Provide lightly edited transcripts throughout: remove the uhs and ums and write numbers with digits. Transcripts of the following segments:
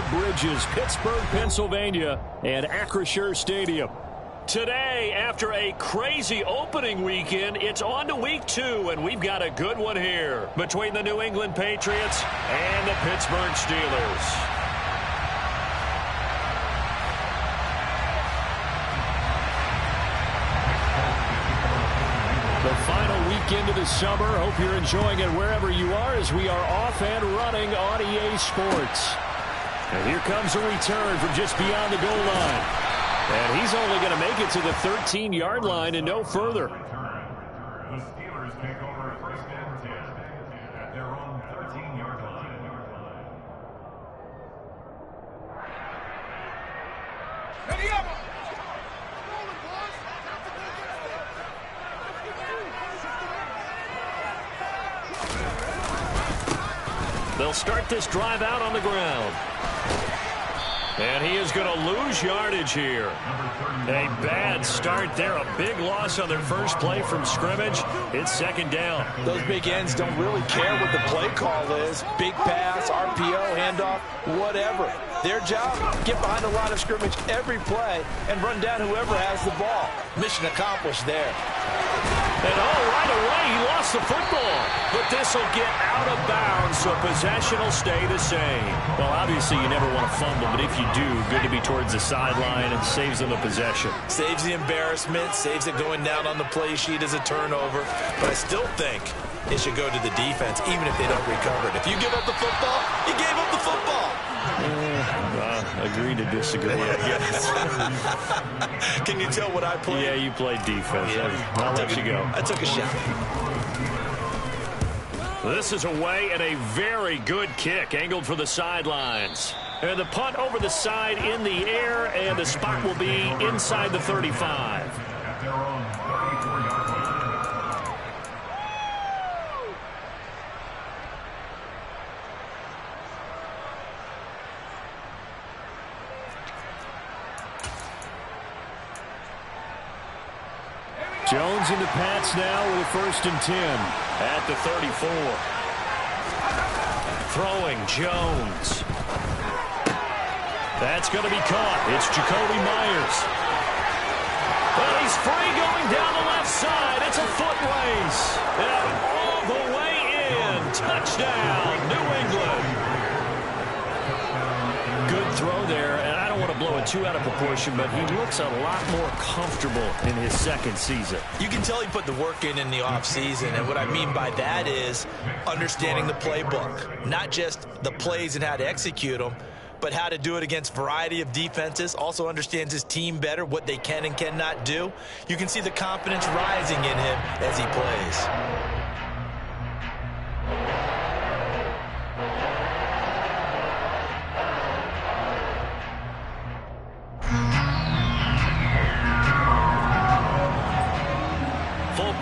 of Bridges, Pittsburgh, Pennsylvania, and Acrisure Stadium. Today, after a crazy opening weekend, it's on to week 2, and we've got a good one here between the New England Patriots and the Pittsburgh Steelers. The final weekend of the summer. Hope you're enjoying it wherever you are as we are off and running on EA Sports. And here comes a return from just beyond the goal line. And he's only going to make it to the 13-yard line and no further. The Steelers take over first and 10 at their own 13-yard line. They'll start this drive out on the ground. And he is going to lose yardage here. A bad start there. A big loss on their first play from scrimmage. It's second down. Those big ends don't really care what the play call is. Big pass, RPO, handoff, whatever. Their job, get behind the line of scrimmage every play and run down whoever has the ball. Mission accomplished there. And right away, he lost the football. But this will get out of bounds, so possession will stay the same. Well, obviously, you never want to fumble, but if you do, good to be towards the sideline and saves them a possession. Saves the embarrassment, saves it going down on the play sheet as a turnover. But I still think it should go to the defense, even if they don't recover it. If you give up the football, you gave up the football. Agree to disagree, I guess. Can you tell what I played? Yeah, you played defense. Yeah. I'll let you go. I took a shot. This is away and a very good kick angled for the sidelines. And the punt over the side in the air, and the spot will be inside the 35. At their own 34-yard line. Jones in the Pats now with a 1st and 10 at the 34. Throwing Jones. That's going to be caught. It's Jacoby Myers. But he's free going down the left side. It's a foot race. And all the way in. Touchdown, New England. Good throw there. And I don't want to blow it too out of proportion, but he looks a lot more comfortable in his second season. You can tell he put the work in the offseason, and what I mean by that is understanding the playbook. Not just the plays and how to execute them, but how to do it against a variety of defenses. Also understands his team better, what they can and cannot do. You can see the confidence rising in him as he plays.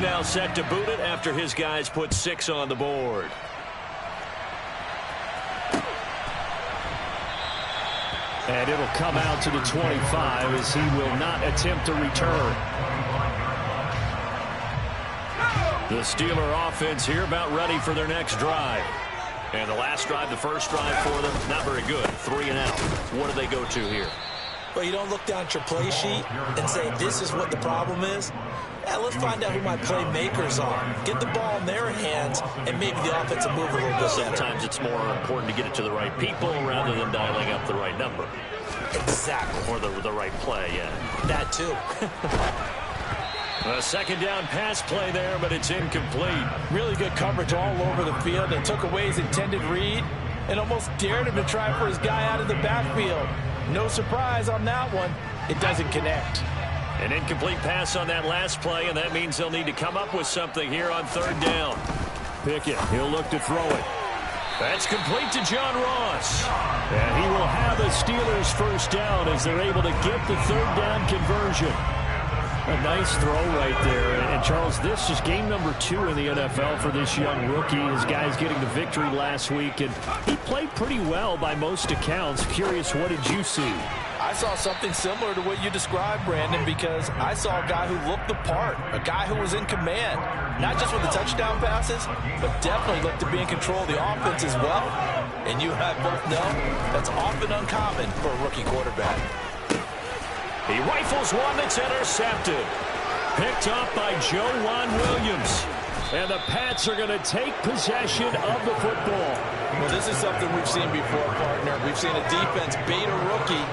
Now set to boot it after his guys put 6 on the board. And it'll come out to the 25 as he will not attempt a return. The Steeler offense here about ready for their next drive. And the last drive, the first drive for them, not very good. 3 and out. What do they go to here? Well, you don't look down at your play sheet and say, this is what the problem is. Yeah, let's find out who my playmakers are. Get the ball in their hands, and maybe the offense will move a little bit better. Sometimes it's more important to get it to the right people rather than dialing up the right number. Exactly. Or the right play, yeah. That too. A second down pass play there, but it's incomplete. Really good coverage all over the field. They took away his intended read and almost dared him to try for his guy out of the backfield. No surprise on that one. It doesn't connect. An incomplete pass on that last play, and that means they'll need to come up with something here on 3rd down. Pickett, he'll look to throw it. That's complete to John Ross. And he will have the Steelers' first down as they're able to get the 3rd down conversion. A nice throw right there. And Charles, this is game number 2 in the NFL for this young rookie. His guys getting the victory last week, and he played pretty well by most accounts. Curious, what did you see? I saw something similar to what you described, Brandon, because I saw a guy who looked the part, a guy who was in command, not just with the touchdown passes, but definitely looked to be in control of the offense as well. And you and I both know that's often uncommon for a rookie quarterback. He rifles one that's intercepted. Picked up by Joejuan Williams. And the Pats are going to take possession of the football. Well, this is something we've seen before, partner. We've seen a defense bait a rookie,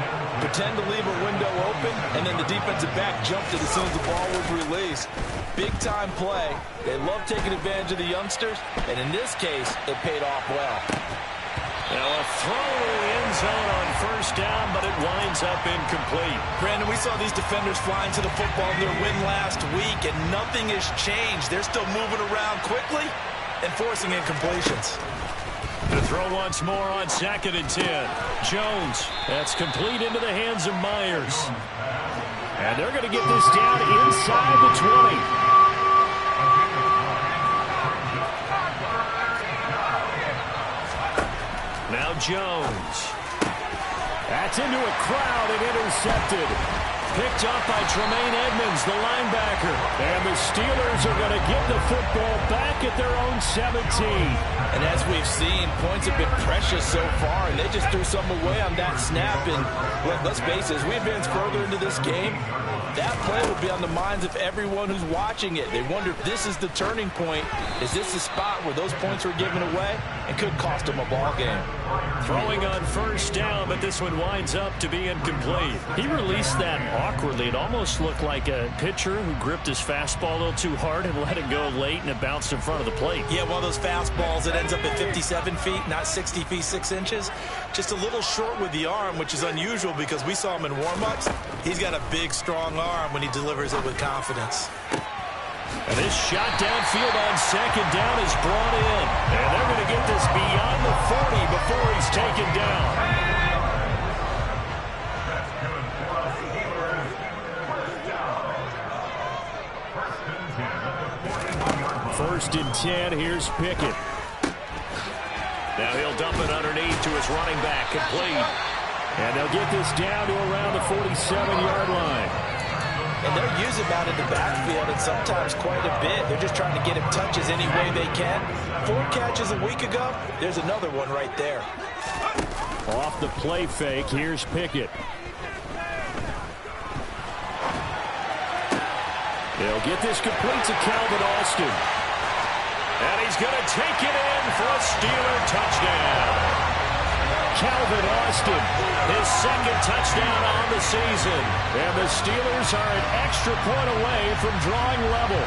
pretend to leave a window open, and then the defensive back jumped it as soon as the ball was released. Big-time play. They love taking advantage of the youngsters, and in this case, it paid off well. Now a throw to the end zone on first down, but it winds up incomplete. Brandon, we saw these defenders flying to the football in their win last week, and nothing has changed. They're still moving around quickly and forcing incompletions. The throw once more on 2nd and 10. Jones, that's complete into the hands of Myers. And they're going to get this down inside the 20. Now Jones. That's into a crowd and intercepted. Picked up by Tremaine Edmonds, the linebacker. And the Steelers are going to get the football back at their own 17. And as we've seen, points have been precious so far, and they just threw some away on that snap. And let's face it, as we advance further into this game, that play will be on the minds of everyone who's watching it. They wonder if this is the turning point. Is this the spot where those points were given away and could cost them a ball game? Throwing on first down, but this one winds up to be incomplete. He released that awkwardly. It almost looked like a pitcher who gripped his fastball a little too hard and let it go late, and it bounced in front of the plate. Yeah, one of those fastballs that ends up at 57 feet, not 60 feet 6 inches. Just a little short with the arm, which is unusual because we saw him in warm-ups. He's got a big, strong arm when he delivers it with confidence. And this shot downfield on 2nd down is brought in. And they're going to get this beyond the 40 before he's taken down. 1st and 10, here's Pickett. Now he'll dump it underneath to his running back, complete. And they'll get this down to around the 47-yard line. And they're using him out in the backfield, and sometimes quite a bit. They're just trying to get him touches any way they can. 4 catches a week ago. There's another one right there. Off the play fake, here's Pickett. They'll get this complete to Calvin Austin. And he's going to take it in for a Steeler touchdown. Calvin Austin, his 2nd touchdown on the season. And the Steelers are an extra point away from drawing level.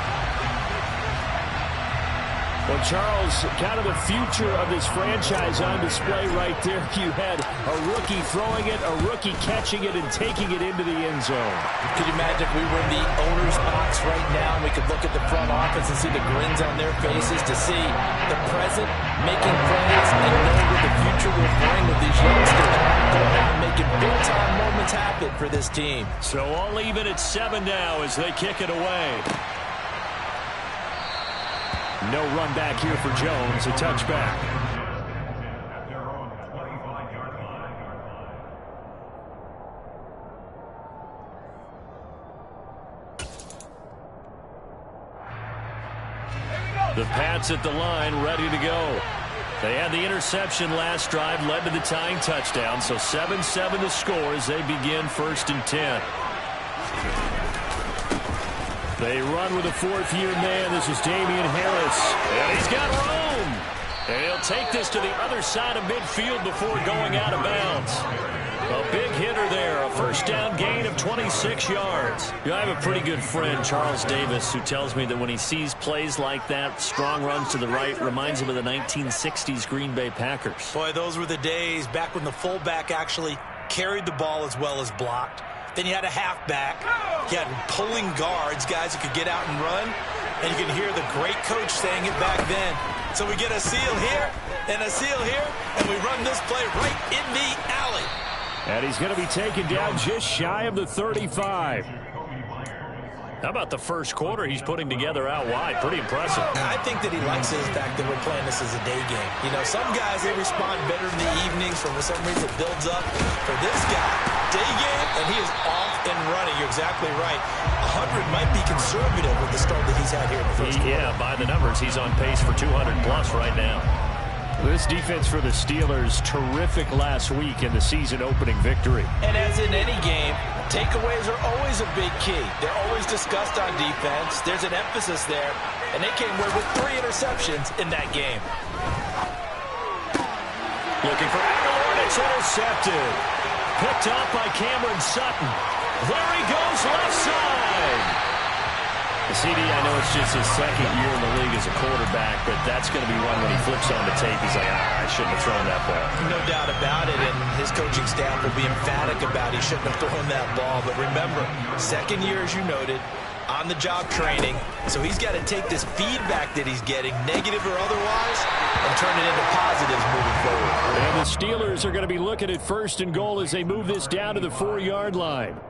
Well, Charles, kind of the future of this franchise on display right there. You had a rookie throwing it, a rookie catching it, and taking it into the end zone. Could you imagine if we were in the owner's box right now and we could look at the front office and see the grins on their faces to see the present making plays and know what the future will bring with these youngsters going out and making big-time moments happen for this team. So all even at 7 now as they kick it away. No run back here for Jones, a touchback. The Pats at the line, ready to go. They had the interception last drive, led to the tying touchdown, so 7-7 the score as they begin 1st and 10. They run with a 4th-year man. This is Damian Harris. And he's got room. And he'll take this to the other side of midfield before going out of bounds. A big hitter there. A 1st down gain of 26 yards. I have a pretty good friend, Charles Davis, who tells me that when he sees plays like that, strong runs to the right, reminds him of the 1960s Green Bay Packers. Boy, those were the days back when the fullback actually carried the ball as well as blocked. Then you had a halfback. You had pulling guards, guys who could get out and run. And you can hear the great coach saying it back then. So we get a seal here and a seal here, and we run this play right in the alley. And he's going to be taken down just shy of the 35. How about the first quarter he's putting together out wide? Pretty impressive. I think that he likes the fact that we're playing this as a day game. You know, some guys, they respond better in the evenings. For some reason, it builds up. For this guy, day game, and he is off and running. You're exactly right. 100 might be conservative with the start that he's had here in the first quarter. Yeah, by the numbers, he's on pace for 200 plus right now. This defense for the Steelers, terrific last week in the season-opening victory. And as in any game, takeaways are always a big key. They're always discussed on defense. There's an emphasis there, and they came away with 3 interceptions in that game. Looking for Aguilar, and it's intercepted. Picked up by Cameron Sutton. There he goes, left side. CD, I know it's just his second year in the league as a quarterback, but that's going to be one when he flips on the tape. He's like, I shouldn't have thrown that ball. No doubt about it, and his coaching staff will be emphatic about he shouldn't have thrown that ball. But remember, second year, as you noted, on-the-job training, so he's got to take this feedback that he's getting, negative or otherwise, and turn it into positives moving forward. And the Steelers are going to be looking at 1st and goal as they move this down to the 4-yard line.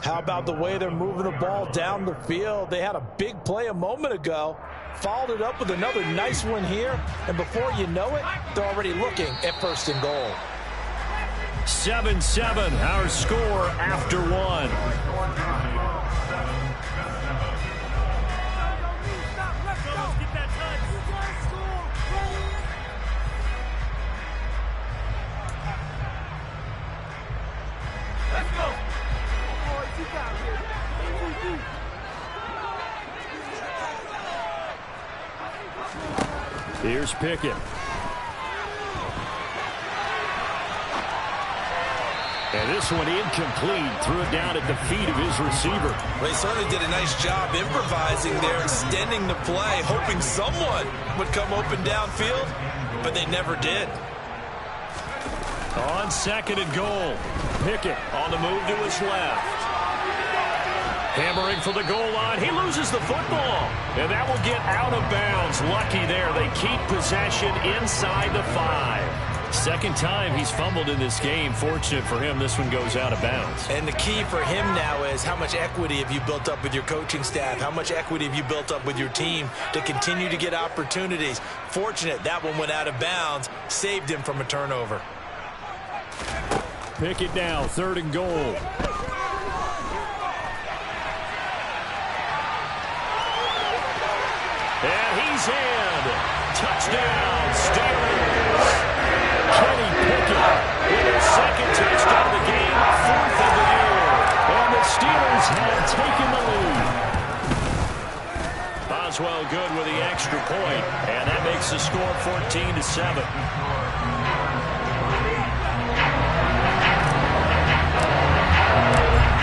How about the way they're moving the ball down the field? They had a big play a moment ago, followed it up with another nice one here, and before you know it, they're already looking at 1st and goal. 7-7, our score after 1. Here's Pickett. And this one incomplete. Threw it down at the feet of his receiver. Well, he certainly did a nice job improvising there, extending the play, hoping someone would come open downfield, but they never did. On 2nd and goal. Pickett on the move to his left. Hammering for the goal line. He loses the football. And that will get out of bounds. Lucky there. They keep possession inside the 5. Second time he's fumbled in this game. Fortunate for him, this one goes out of bounds. And the key for him now is how much equity have you built up with your coaching staff? How much equity have you built up with your team to continue to get opportunities? Fortunate that one went out of bounds. Saved him from a turnover. Pickett now, 3rd and goal. And he's in. Touchdown, Steelers. Kenny Pickett with his 2nd touchdown of the game, 4th of the year. And the Steelers have taken the lead. Boswell good with the extra point, and that makes the score 14-7.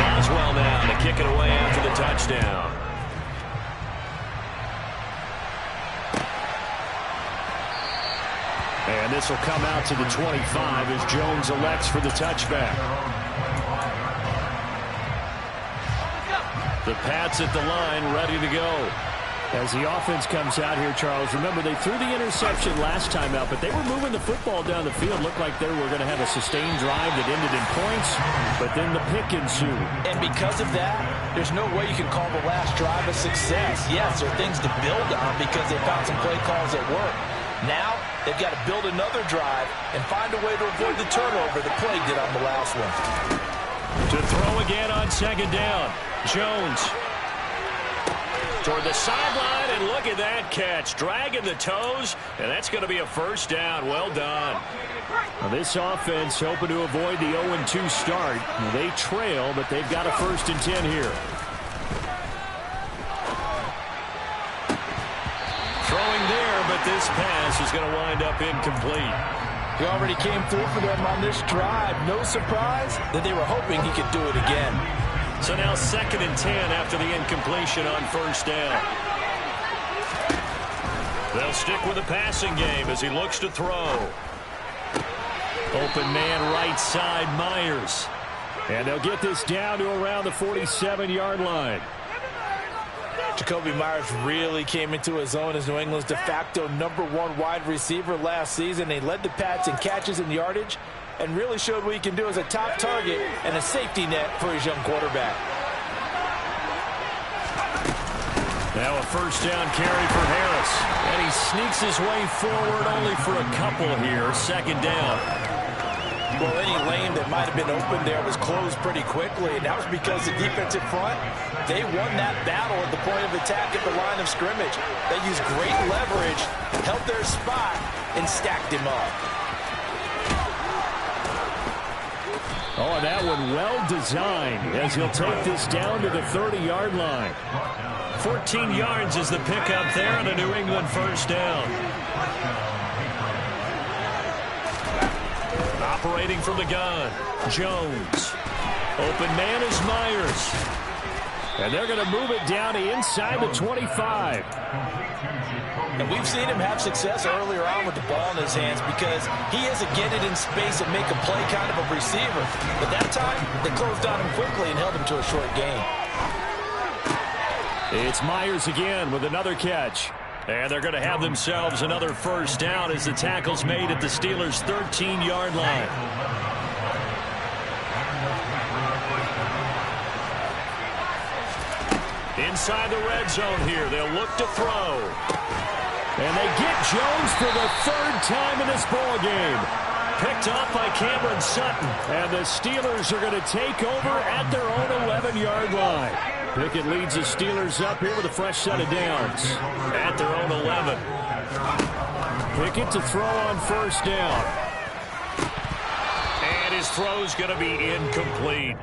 Boswell now to kick it away after the touchdown. And this will come out to the 25 as Jones elects for the touchback. The Pats at the line, ready to go. As the offense comes out here, Charles, remember they threw the interception last time out, but they were moving the football down the field. Looked like they were going to have a sustained drive that ended in points, but then the pick ensued. And because of that, there's no way you can call the last drive a success. Yes, there are things to build on because they found some play calls that work. Now, they've got to build another drive and find a way to avoid the turnover the play did on the last one. To throw again on 2nd down. Jones toward the sideline, and look at that catch. Dragging the toes, and that's going to be a 1st down. Well done. Now this offense hoping to avoid the 0-2 start. They trail, but they've got a 1st and 10 here. Throwing there, but this pass is going to wind up incomplete. He already came through for them on this drive. No surprise that they were hoping he could do it again. So now 2nd and 10 after the incompletion on 1st down. They'll stick with the passing game as he looks to throw. Open man right side, Myers. And they'll get this down to around the 47-yard line. Jakobi Meyers really came into his own as New England's de facto #1 wide receiver last season. They led the Pats in catches and yardage and really showed what he can do as a top target and a safety net for his young quarterback. Now a 1st down carry for Harris. And he sneaks his way forward only for a couple here. 2nd down. Well, any lane that might have been open there was closed pretty quickly, and that was because the defensive front, they won that battle at the point of attack at the line of scrimmage. They used great leverage, held their spot, and stacked him up. Oh, that one well designed as he'll take this down to the 30-yard line. 14 yards is the pickup there on a New England first down. Operating from the gun, Jones. Open man is Myers. And they're going to move it down to inside the 25. And we've seen him have success earlier on with the ball in his hands because he is a get it in space and make a play kind of a receiver. But that time, they closed on him quickly and held him to a short gain. It's Myers again with another catch. And they're going to have themselves another first down as the tackle's made at the Steelers' 13-yard line. Inside the red zone here, they'll look to throw. And they get Jones for the third time in this ball game. Picked off by Cameron Sutton. And the Steelers are going to take over at their own 11-yard line. Pickett leads the Steelers up here with a fresh set of downs. At their own 11. Pickett to throw on first down. And his throw's going to be incomplete.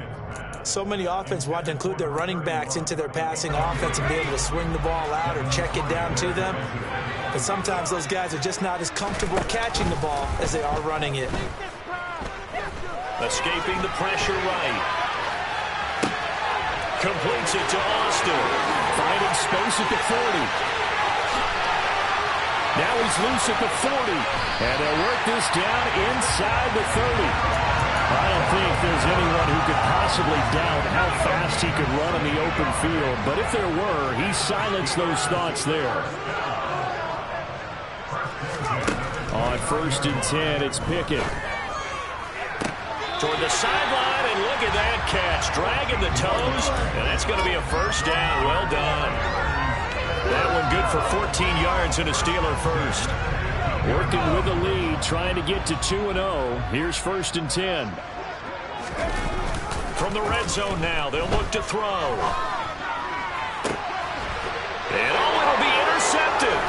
So many offenses want to include their running backs into their passing offense and be able to swing the ball out or check it down to them. But sometimes those guys are just not as comfortable catching the ball as they are running it. Escaping the pressure right. Completes it to Austin. Finding space at the 40. Now he's loose at the 40. And they'll work this down inside the 30. I don't think there's anyone who could possibly doubt how fast he could run in the open field. But if there were, he silenced those thoughts there. On 1st and 10, it's Pickett. Toward the sideline, and look at that catch. Dragging the toes, and that's going to be a first down. Well done. That one good for 14 yards and a Steeler first. Working with the lead, trying to get to 2-0. Here's 1st and 10. From the red zone now, they'll look to throw. And it'll be intercepted.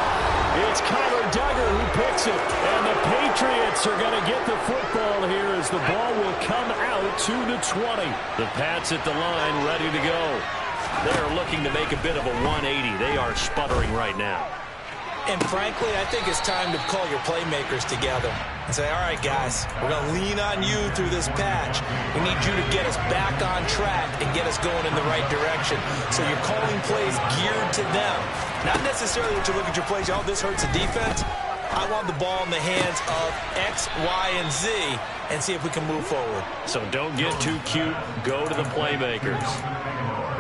It's Kyler Duggar who picks it. And the Patriots are going to get the football here as the ball will come out to the 20. The Pats at the line, ready to go. They're looking to make a bit of a 180. They are sputtering right now. And frankly, I think it's time to call your playmakers together and say, all right, guys, we're going to lean on you through this patch. We need you to get us back on track and get us going in the right direction. So you're calling plays geared to them. Not necessarily that you look at your plays, oh, this hurts the defense. I want the ball in the hands of X, Y, and Z and see if we can move forward. So don't get too cute. Go to the playmakers.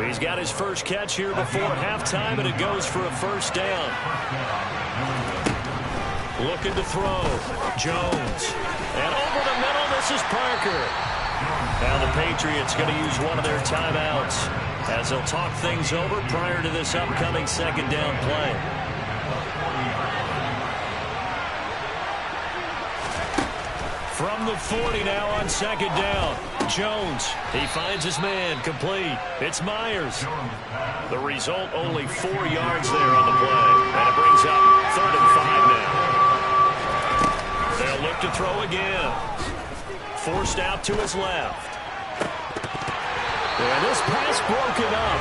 He's got his first catch here before halftime, and it goes for a first down. Looking to throw. Jones. And over the middle, this is Parker. Now the Patriots going to use one of their timeouts as they'll talk things over prior to this upcoming second down play. From the 40 now on second down. Jones, he finds his man, complete. It's Myers. The result, only 4 yards there on the play. And it brings up 3rd and 5 now. They'll look to throw again. Forced out to his left. And this pass broken up.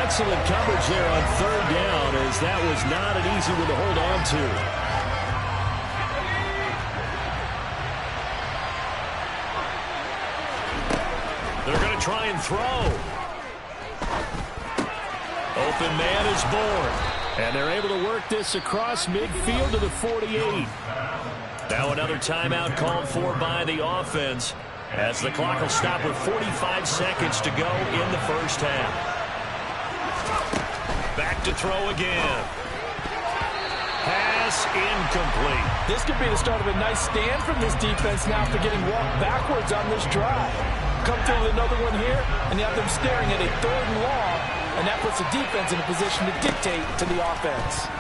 Excellent coverage there on 3rd down as that was not an easy one to hold on to. They're going to try and throw. Open man is born. And they're able to work this across midfield to the 48. Now another timeout called for by the offense as the clock will stop with 45 seconds to go in the first half. Back to throw again. Pass incomplete. This could be the start of a nice stand from this defense now after getting walked backwards on this drive. Come through with another one here, and you have them staring at a 3rd and long, and that puts the defense in a position to dictate to the offense.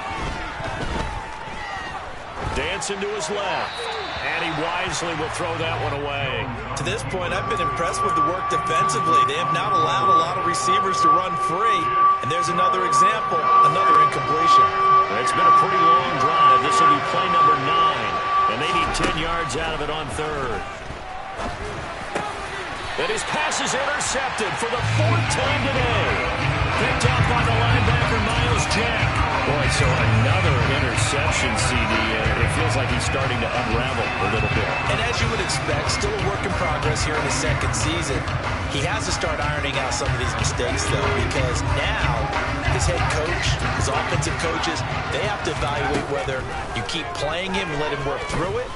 Dancing to his left, and he wisely will throw that one away. To this point, I've been impressed with the work defensively. They have not allowed a lot of receivers to run free. And there's another example, another incompletion. It's been a pretty long drive. This will be play number 9. And they need 10 yards out of it on third. And his pass is intercepted for the 4th time today. Picked up by the linebacker, Myles Jack. Boy, so another interception, CD. It feels like he's starting to unravel a little bit. And as you would expect, still a work in progress here in his second season. He has to start ironing out some of these mistakes, though, because now his head coach, his offensive coaches, they have to evaluate whether you keep playing him and let him work through it,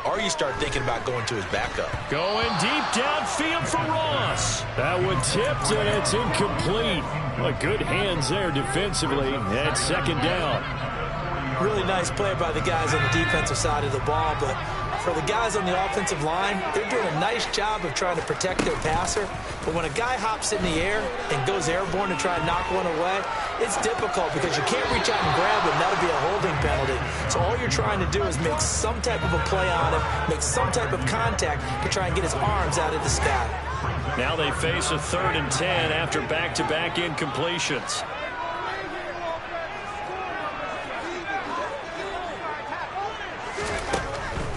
or you start thinking about going to his backup. Going deep downfield for Ross. That one tipped, and it's incomplete. Well, good hands there defensively at second down. Really nice play by the guys on the defensive side of the ball, but for the guys on the offensive line, they're doing a nice job of trying to protect their passer. But when a guy hops in the air and goes airborne to try and knock one away, it's difficult because you can't reach out and grab him. That'll be a holding penalty. So all you're trying to do is make some type of a play on him, make some type of contact to try and get his arms out of the sky. Now they face a 3rd and 10 after back-to-back incompletions.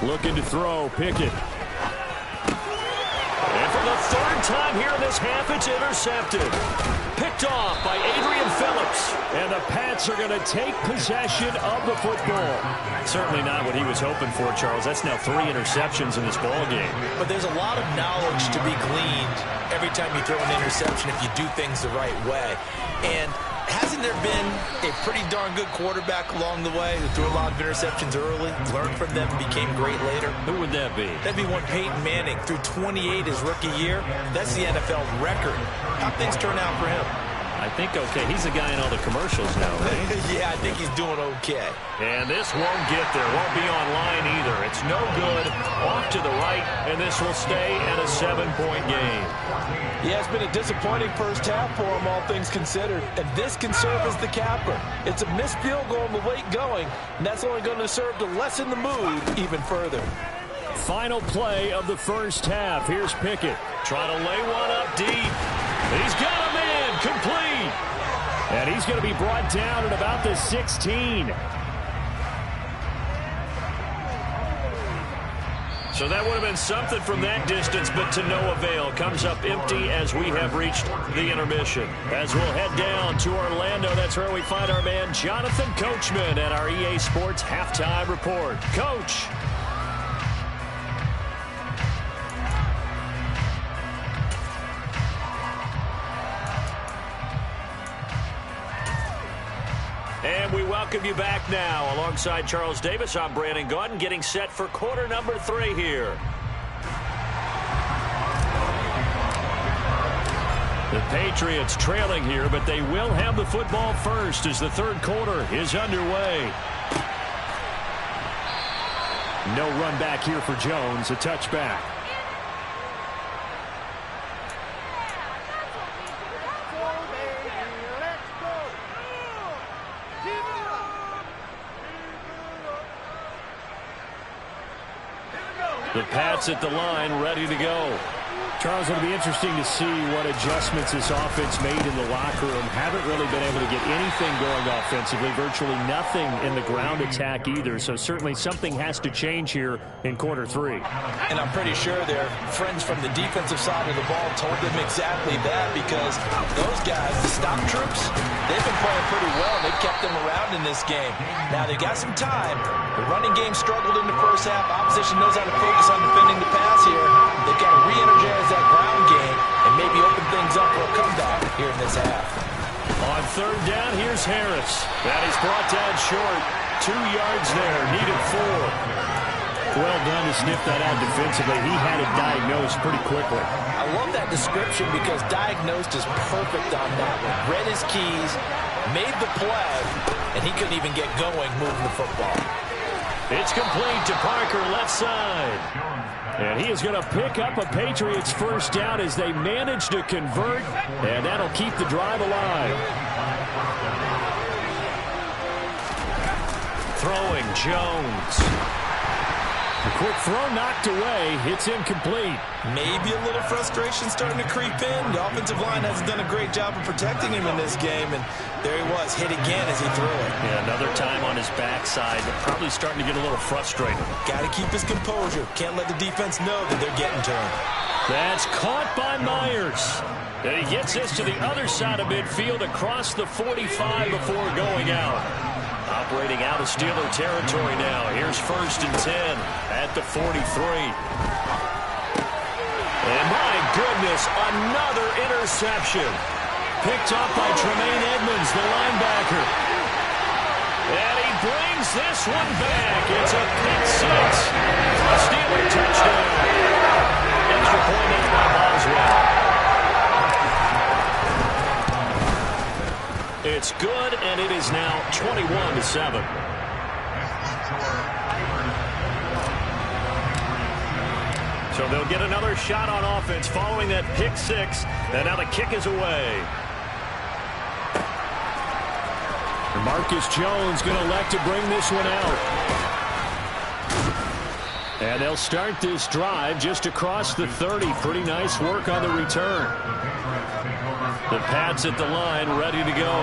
Looking to throw, Pickett. And for the 3rd time here in this half, it's intercepted. Picked off by Adrian Phillips. And the Pats are going to take possession of the football. Certainly not what he was hoping for, Charles. That's now 3 interceptions in this ball game. But there's a lot of knowledge to be gleaned every time you throw an interception if you do things the right way. And hasn't there been a pretty darn good quarterback along the way who threw a lot of interceptions early, learned from them, and became great later? Who would that be? That'd be one Peyton Manning. Threw 28 his rookie year. That's the NFL record. How'd things turn out for him? I think okay. He's the guy in all the commercials now, right? Yeah, I think he's doing okay. And this won't get there. Won't be online either. It's no good. Off to the right, and this will stay at a 7-point game. Yeah, it's been a disappointing first half for him, all things considered. And this can serve as the capper. It's a missed field goal in the late going, and that's only going to serve to lessen the mood even further. Final play of the first half. Here's Pickett. Trying to lay one up deep. He's got a man complete. And he's going to be brought down at about the 16. So that would have been something from that distance, but to no avail. Comes up empty as we have reached the intermission. As we'll head down to Orlando, that's where we find our man Jonathan Coachman at our EA Sports Halftime Report. Coach. And we welcome you back now. Alongside Charles Davis, I'm Brandon Gaudin, getting set for quarter number 3 here. The Patriots trailing here, but they will have the football first as the third quarter is underway. No run back here for Jones, a touchback. The Pats at the line, ready to go. Charles, it'll be interesting to see what adjustments this offense made in the locker room. Haven't really been able to get anything going offensively, virtually nothing in the ground attack either. So certainly something has to change here in quarter 3. And I'm pretty sure their friends from the defensive side of the ball told them exactly that, because those guys, the stop troops, they've been playing pretty well. They've kept them around in this game. Now they got some time. The running game struggled in the first half. Opposition knows how to focus on defending the pass here. They've got to re-energize that ground game and maybe open things up for a comeback here in this half. On third down, here's Harris. That is brought down short. 2 yards there, needed 4. Well done to sniff that out defensively. He had it diagnosed pretty quickly. I love that description because diagnosed is perfect on that one. Read his keys, made the play, and he couldn't even get going moving the football. It's complete to Parker, left side. And he is going to pick up a Patriots first down as they manage to convert, and that'll keep the drive alive. Throwing Jones. The quick throw knocked away. It's incomplete. Maybe a little frustration starting to creep in. The offensive line hasn't done a great job of protecting him in this game, and there he was, hit again as he threw it. Yeah, another time on his backside, but probably starting to get a little frustrated. Got to keep his composure. Can't let the defense know that they're getting to him. That's caught by Myers. And he gets this to the other side of midfield across the 45 before going out. Operating out of Steeler territory now. Here's 1st and 10 at the 43. And my goodness, another interception. Picked up by Tremaine Edmonds, the linebacker. And he brings this one back. It's a pick six. A Steeler touchdown. Extra point in by Boswell. It's good, and it is now 21-7. So they'll get another shot on offense following that pick six, and now the kick is away. And Marcus Jones going to elect to bring this one out. And they'll start this drive just across the 30. Pretty nice work on the return. The Pats at the line, ready to go.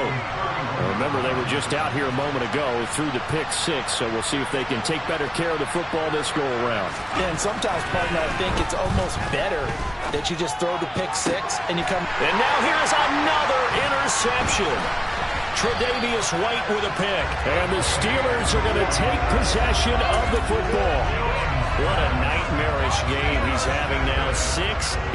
Remember, they were just out here a moment ago through the pick six, so we'll see if they can take better care of the football this go-around. Yeah, and sometimes, partner, I think it's almost better that you just throw the pick six and you come. And now here's another interception. Tre'Davious White with a pick. And the Steelers are going to take possession of the football. What a nightmarish game he's having now. 6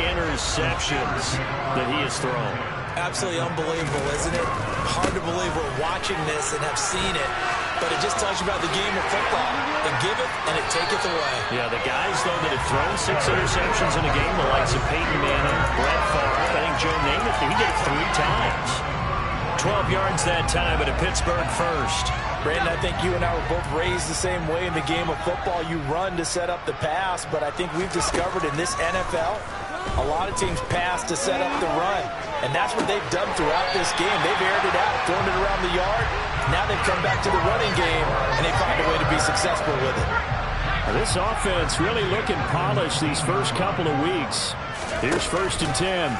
interceptions that he has thrown. Absolutely unbelievable, isn't it? Hard to believe we're watching this and have seen it, but it just tells you about the game of football. It giveth and it taketh away. Yeah, the guys, though, that have thrown 6 interceptions in a game, the likes of Peyton Manning, Brett Favre, I think Joe Namath, he did it 3 times. 12 yards that time at a Pittsburgh first. Brandon, I think you and I were both raised the same way in the game of football. You run to set up the pass, but I think we've discovered in this NFL, a lot of teams pass to set up the run. And that's what they've done throughout this game. They've aired it out, thrown it around the yard. Now they've come back to the running game, and they find a way to be successful with it. This offense really looking polished these first couple of weeks. Here's 1st and 10.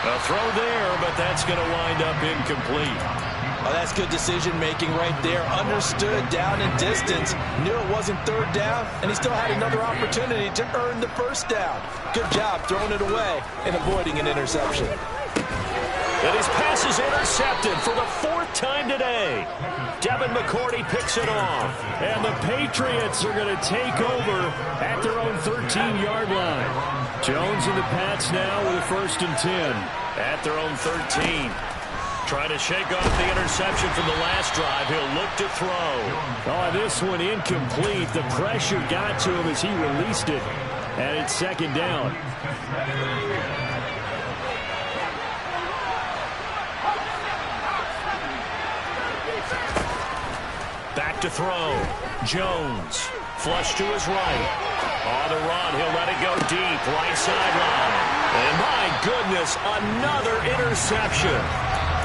A throw there, but that's going to wind up incomplete. Oh, that's good decision-making right there. Understood down and distance. Knew it wasn't 3rd down, and he still had another opportunity to earn the 1st down. Good job throwing it away and avoiding an interception. And his pass is intercepted for the 4th time today. Devin McCourty picks it off. And the Patriots are going to take over at their own 13-yard line. Jones and the Pats now with a 1st and 10 at their own 13. Trying to shake off the interception from the last drive. He'll look to throw. Oh, this one incomplete. The pressure got to him as he released it. And it's 2nd down. Back to throw. Jones. Flush to his right. On the run. He'll let it go deep. Right sideline. And my goodness, another interception.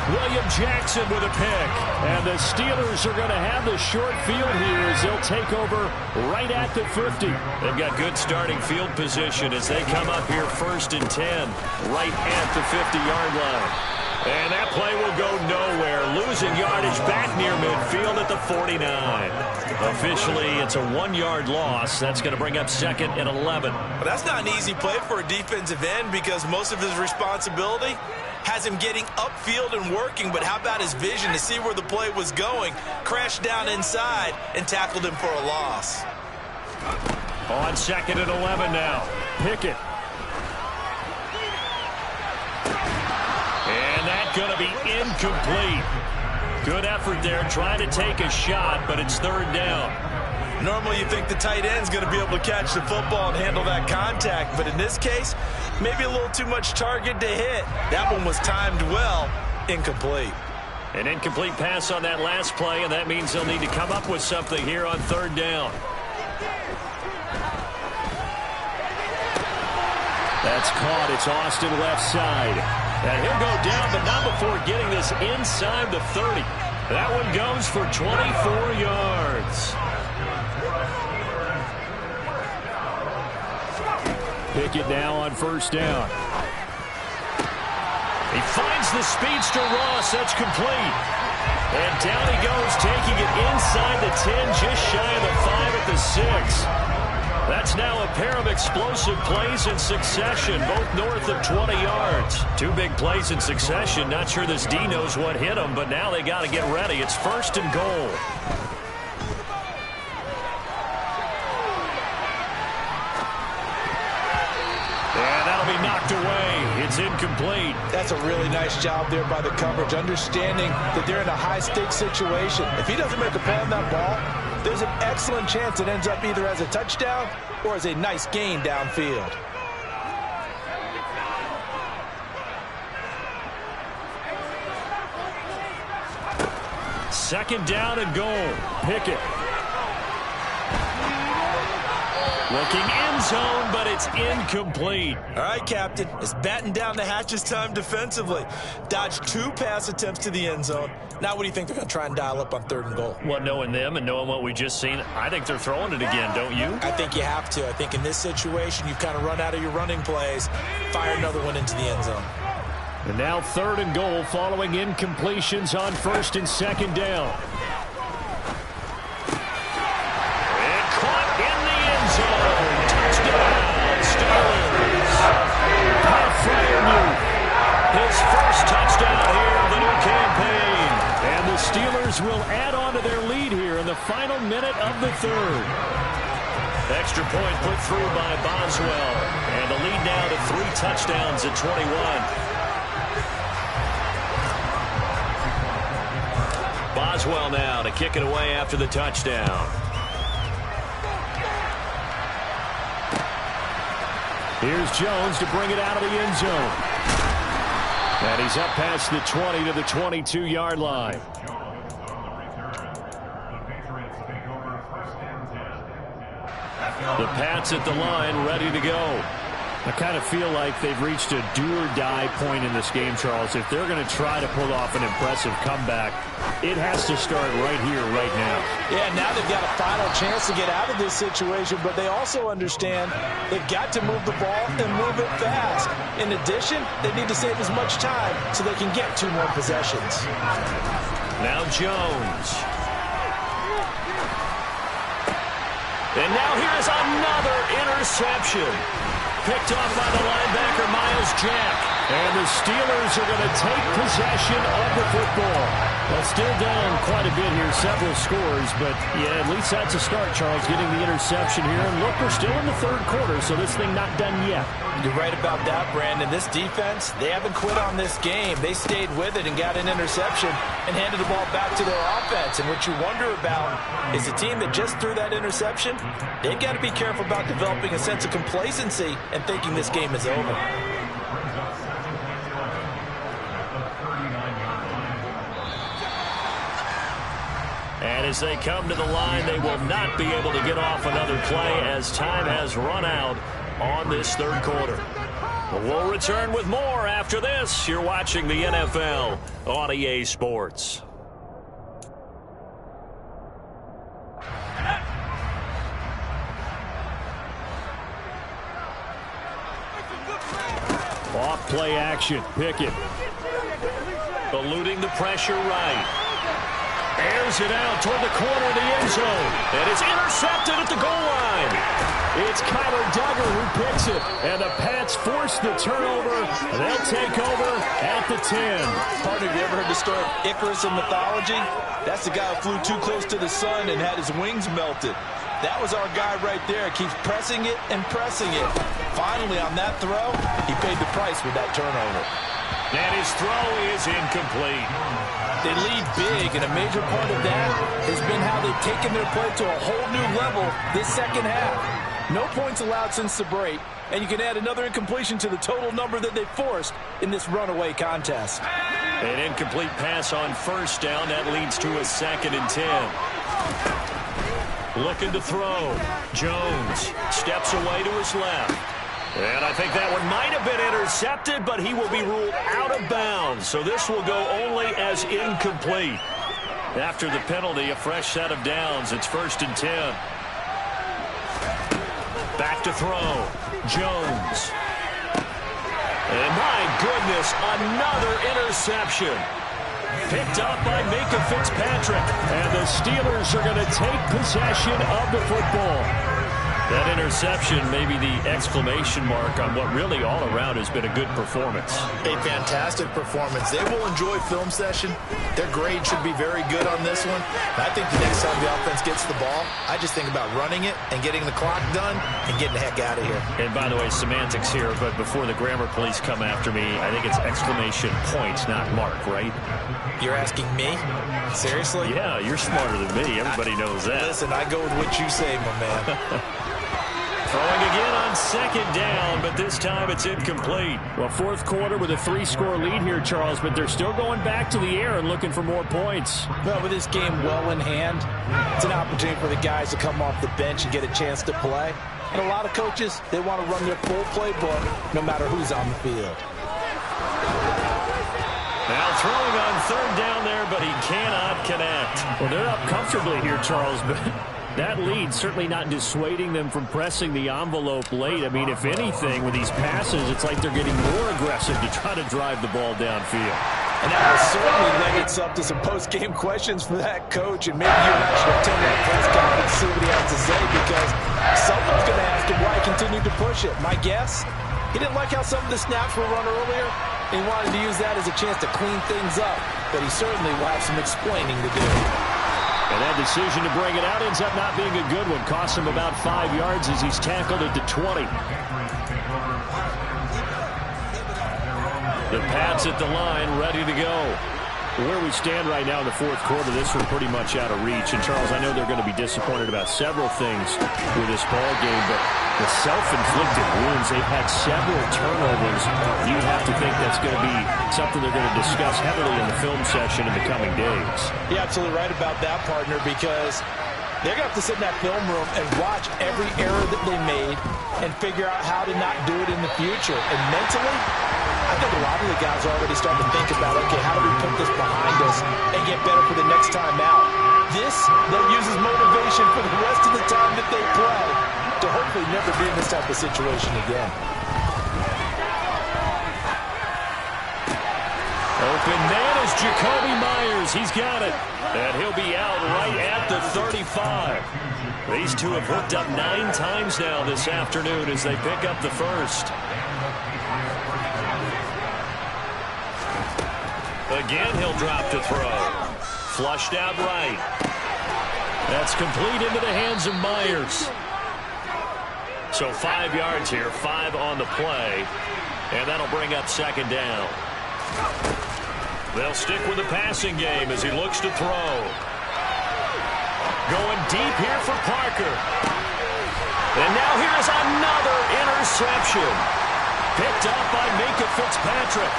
William Jackson with a pick. And the Steelers are going to have the short field here as they'll take over right at the 50. They've got good starting field position as they come up here 1st and 10 right at the 50-yard line. And that play will go nowhere. Losing yardage back near midfield at the 49. Officially, it's a 1-yard loss. That's going to bring up 2nd and 11. Well, that's not an easy play for a defensive end because most of his responsibility has him getting upfield and working, but how about his vision to see where the play was going? Crashed down inside and tackled him for a loss. On 2nd and 11 now. Pickett. And that's going to be incomplete. Good effort there trying to take a shot, but it's 3rd down. Normally you think the tight end's going to be able to catch the football and handle that contact, but in this case, maybe a little too much target to hit. That one was timed well. Incomplete. An incomplete pass on that last play, and that means they'll need to come up with something here on 3rd down. That's caught. It's Austin left side. And he'll go down, but not before getting this inside the 30. That one goes for 24 yards. Pickett now on first down. He finds the speedster Ross. That's complete. And down he goes, taking it inside the 10, just shy of the 5 at the 6. That's now a pair of explosive plays in succession, both north of 20 yards. Two big plays in succession. Not sure this D knows what hit him, but now they got to get ready. It's first and goal. And that'll be knocked away. It's incomplete. That's a really nice job there by the coverage, understanding that they're in a high-stakes situation. If he doesn't make a play on that ball, there's an excellent chance it ends up either as a touchdown or as a nice gain downfield. Second down and goal. Pickett. Looking end zone, but it's incomplete. All right, Captain. It's batten down the hatches time defensively. Dodged 2 pass attempts to the end zone. Now what do you think they're going to try and dial up on 3rd and goal? Well, knowing them and knowing what we just seen, I think they're throwing it again, don't you? I think you have to. I think in this situation, you've kind of run out of your running plays. Fire another one into the end zone. And now 3rd and goal following incompletions on 1st and 2nd down. And caught in the end zone. Touchdown, Steelers. Pat Freiermuth, his first touchdown here of the new campaign. And the Steelers will add on to their lead here in the final minute of the 3rd. Extra point put through by Boswell. And the lead now to 3 touchdowns at 21. Boswell now to kick it away after the touchdown. Here's Jones to bring it out of the end zone. And he's up past the 20 to the 22-yard line. The Pats at the line, ready to go. I kind of feel like they've reached a do-or-die point in this game, Charles. If they're going to try to pull off an impressive comeback, it has to start right here, right now. Yeah, now they've got a final chance to get out of this situation, but they also understand they've got to move the ball and move it fast. In addition, they need to save as much time so they can get 2 more possessions. Now Jones. And now here's another interception. Picked off by the linebacker, Myles Jack. And the Steelers are going to take possession of the football. Well, still down quite a bit here, several scores. But, yeah, at least that's a start, Charles, getting the interception here. And look, we're still in the 3rd quarter, so this thing not done yet. You're right about that, Brandon. This defense, they haven't quit on this game. They stayed with it and got an interception and handed the ball back to their offense. And what you wonder about is a team that just threw that interception, they've got to be careful about developing a sense of complacency and thinking this game is over. And as they come to the line, they will not be able to get off another play as time has run out on this 3rd quarter. But we'll return with more after this. You're watching the NFL on EA Sports. Off play action. Pickett. Eluding the pressure right. Airs it out toward the corner of the end zone. And it's intercepted at the goal line. It's Kyler Duggar who picks it. And the Pats force the turnover. And they'll take over at the 10. Partner, have you ever heard the story of Icarus in mythology? That's the guy who flew too close to the sun and had his wings melted. That was our guy right there. Keeps pressing it and pressing it. Finally, on that throw, he paid the price with that turnover. And his throw is incomplete. They lead big, and a major part of that has been how they've taken their play to a whole new level this 2nd half. No points allowed since the break, and you can add another incompletion to the total number that they forced in this runaway contest. An incomplete pass on 1st down. That leads to a 2nd and 10. Looking to throw. Jones steps away to his left. And I think that one might have been intercepted, but he will be ruled out of bounds. So this will go only as incomplete. After the penalty, a fresh set of downs. It's 1st and 10. Back to throw. Jones. And my goodness, another interception. Picked up by Minkah Fitzpatrick. And the Steelers are going to take possession of the football. That interception may be the exclamation mark on what really all around has been a good performance. A fantastic performance. They will enjoy film session. Their grade should be very good on this one. And I think the next time the offense gets the ball, I just think about running it and getting the clock done and getting the heck out of here. And by the way, semantics here, but before the grammar police come after me, I think it's exclamation point, not mark, right? You're asking me? Seriously? Yeah, you're smarter than me. Everybody knows that. Listen, I go with what you say, my man. Throwing again on 2nd down, but this time it's incomplete. Well, 4th quarter with a 3-score lead here, Charles, but they're still going back to the air and looking for more points. Well, with this game well in hand, it's an opportunity for the guys to come off the bench and get a chance to play. And a lot of coaches, they want to run their full playbook no matter who's on the field. Now throwing on 3rd down there, but he cannot connect. Well, they're up comfortably here, Charles, but that lead certainly not dissuading them from pressing the envelope late. I mean, if anything, with these passes, it's like they're getting more aggressive to try to drive the ball downfield. And that will certainly lend itself to some post-game questions for that coach, and maybe you and I should attend that press conference and see what he has to say, because someone's going to ask him why he continued to push it. My guess, he didn't like how some of the snaps were run earlier, and he wanted to use that as a chance to clean things up, but he certainly will have some explaining to do. And that decision to bring it out ends up not being a good one. Costs him about 5 yards as he's tackled at the 20. The Pats at the line, ready to go. Where we stand right now in the 4th quarter, this one pretty much out of reach. And, Charles, I know they're going to be disappointed about several things with this ball game, but the self-inflicted wounds, they've had several turnovers. You'd have to think that's going to be something they're going to discuss heavily in the film session in the coming days. You're absolutely right about that, partner, because they're going to have to sit in that film room and watch every error that they made and figure out how to not do it in the future. And mentally, I think a lot of the guys are already starting to think about, okay, how do we put this behind us and get better for the next time out? This, they'll use as motivation for the rest of the time that they play to hopefully never be in this type of situation again. Open man is Jakobi Meyers. He's got it. And he'll be out right at the 35. These two have hooked up 9 times now this afternoon as they pick up the first. Again, he'll drop to throw. Flushed out right. That's complete into the hands of Meyers. So 5 yards here, 5 on the play. And that'll bring up 2nd down. They'll stick with the passing game as he looks to throw. Going deep here for Parker. And now here's another interception. Picked up by Minkah Fitzpatrick.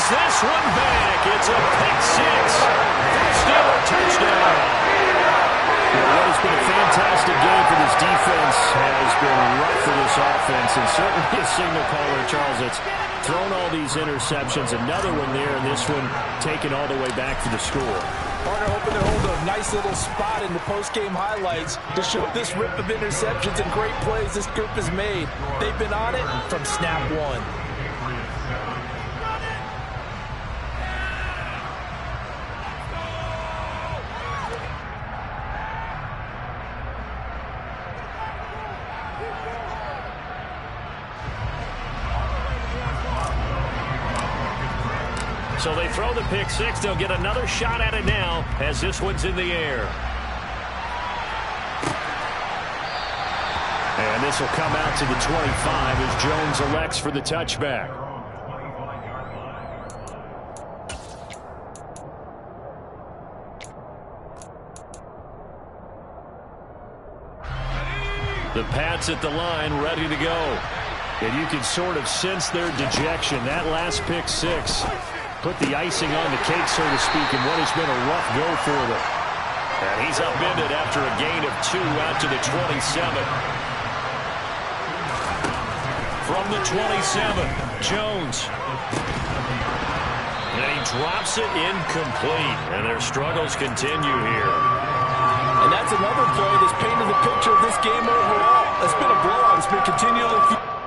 This one back. It's a pick 6. Still a touchdown. What has been a fantastic game for this defense has been rough for this offense, and certainly a signal caller, Charles, that's thrown all these interceptions. Another one there, and this one taken all the way back for the score. Partner hoping to hold a nice little spot in the post-game highlights to show this rip of interceptions and great plays this group has made. They've been on it from snap 1. So they throw the pick 6. They'll get another shot at it now as this one's in the air. And this will come out to the 25 as Jones elects for the touchback. The Pats at the line, ready to go. And you can sort of sense their dejection. That last pick six put the icing on the cake, so to speak, in what has been a rough go for them. And he's upended after a gain of 2 out to the 27. From the 27, Jones. And he drops it incomplete. And their struggles continue here. And that's another play that's painted the picture of this game overall. It's been a blowout. It's been continually...